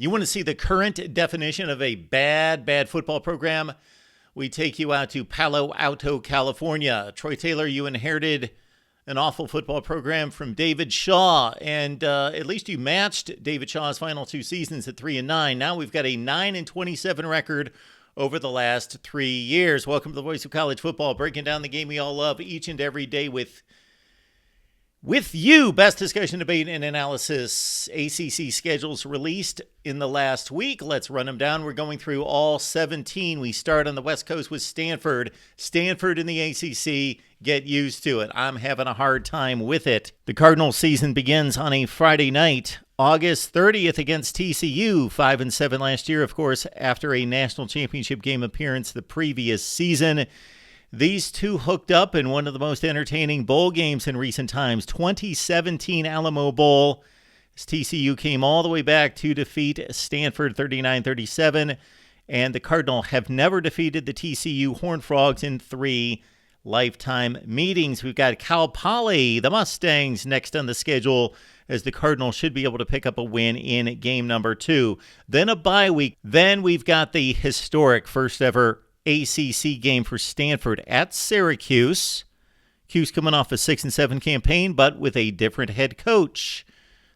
You want to see the current definition of a bad football program? We take you out to Palo Alto, California. Troy Taylor, you inherited an awful football program from David Shaw, and at least you matched David Shaw's final two seasons at 3-9. Now we've got a 9-27 record over the last 3 years. Welcome to the Voice of College Football, breaking down the game we all love each and every day with you. Best discussion, debate, and analysis. ACC schedules released in the last week. Let's run them down. We're going through all 17. We start on the West Coast with Stanford. Stanford in the ACC. Get used to it. I'm having a hard time with it. The Cardinals season begins on a Friday night, August 30th against TCU. 5-7 last year, of course, after a national championship game appearance the previous season. These two hooked up in one of the most entertaining bowl games in recent times, 2017 Alamo Bowl. As TCU came all the way back to defeat Stanford 39-37, and the Cardinals have never defeated the TCU Horned Frogs in 3 lifetime meetings. We've got Cal Poly, the Mustangs, next on the schedule, as the Cardinals should be able to pick up a win in game number 2. Then a bye week. Then we've got the historic first ever ACC game for Stanford at Syracuse. Cuse coming off a 6-7 campaign, but with a different head coach.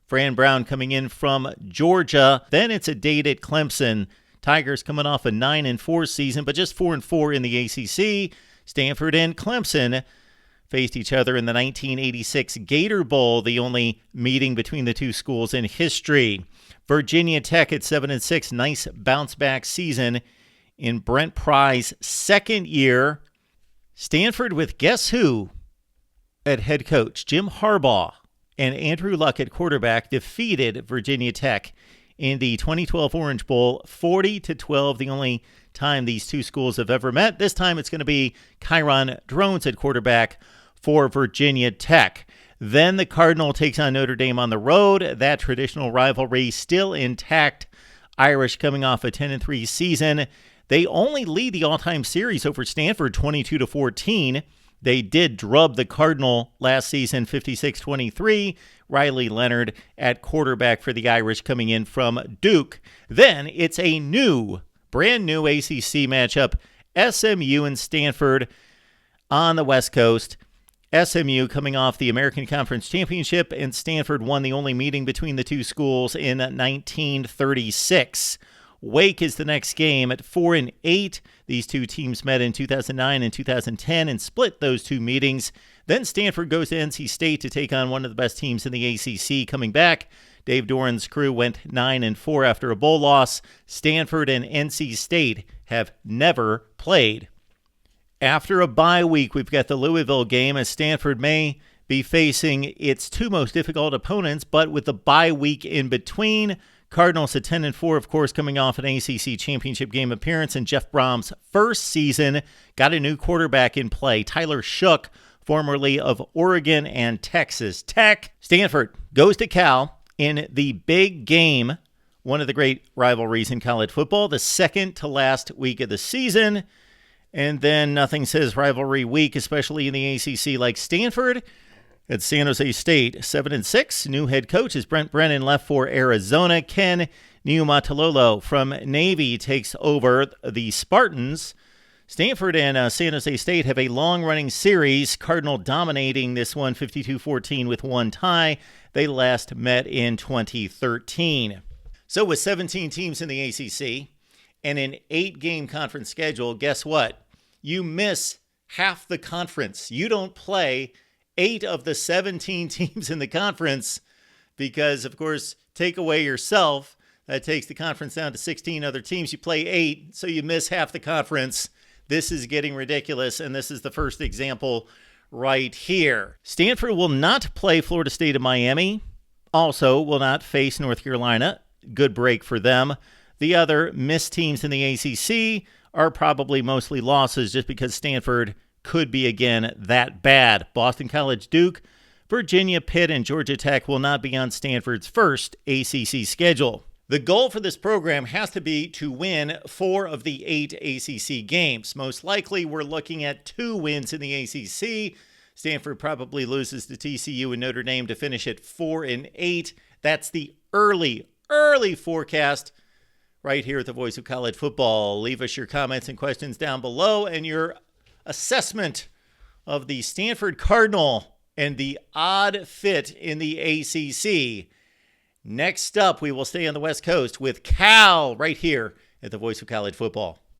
Fran Brown coming in from Georgia. Then it's a date at Clemson. Tigers coming off a 9-4 season, but just 4-4 in the ACC. Stanford and Clemson faced each other in the 1986 Gator Bowl, the only meeting between the two schools in history. Virginia Tech at 7-6, nice bounce-back season in Brent Pry's second year. Stanford with guess who at head coach? Jim Harbaugh and Andrew Luck at quarterback defeated Virginia Tech in the 2012 Orange Bowl 40-12, the only time these two schools have ever met. This time it's going to be Kyron Drones at quarterback for Virginia Tech. Then the Cardinal takes on Notre Dame on the road. That traditional rivalry still intact. Irish coming off a 10-3 season. They only lead the all-time series over Stanford 22-14. They did drub the Cardinal last season 56-23. Riley Leonard at quarterback for the Irish coming in from Duke. Then it's a brand new ACC matchup, SMU and Stanford on the West Coast. SMU coming off the American Conference Championship, and Stanford won the only meeting between the two schools in 1936. Wake is the next game at 4-8. These two teams met in 2009 and 2010 and split those two meetings. Then Stanford goes to NC State to take on one of the best teams in the ACC coming back. Dave Doran's crew went 9-4 after a bowl loss. Stanford and NC State have never played. After a bye week, we've got the Louisville game, as Stanford may be facing its two most difficult opponents, but with the bye week in between. Cardinals at 10-4, of course, coming off an ACC championship game appearance in Jeff Brom's first season. Got a new quarterback in play, Tyler Shook, formerly of Oregon and Texas Tech. Stanford goes to Cal in the big game, one of the great rivalries in college football, the second to last week of the season. And then nothing says rivalry week, especially in the ACC, like Stanford at San Jose State. 7-6. New head coach is Brent Brennan, left for Arizona. Ken Niumatalolo from Navy takes over the Spartans. Stanford and San Jose State have a long-running series, Cardinal dominating this one 52-14 with one tie. They last met in 2013. So with 17 teams in the ACC and an 8-game conference schedule, guess what? You miss half the conference. You don't play 8 of the 17 teams in the conference because, of course, take away yourself. That takes the conference down to 16 other teams. You play 8, so you miss half the conference. This is getting ridiculous, and this is the first example right here. Stanford will not play Florida State and Miami. Also will not face North Carolina. Good break for them. The other missed teams in the ACC are probably mostly losses just because Stanford could be again that bad. Boston College, Duke, Virginia, Pitt, and Georgia Tech will not be on Stanford's first ACC schedule. The goal for this program has to be to win 4 of the 8 ACC games. Most likely, we're looking at 2 wins in the ACC. Stanford probably loses to TCU and Notre Dame to finish at 4-8. That's the early early forecast right here at the Voice of College Football. Leave us your comments and questions down below and your assessment of the Stanford Cardinal and the odd fit in the ACC. Next up, we will stay on the West Coast with Cal right here at the Voice of College Football.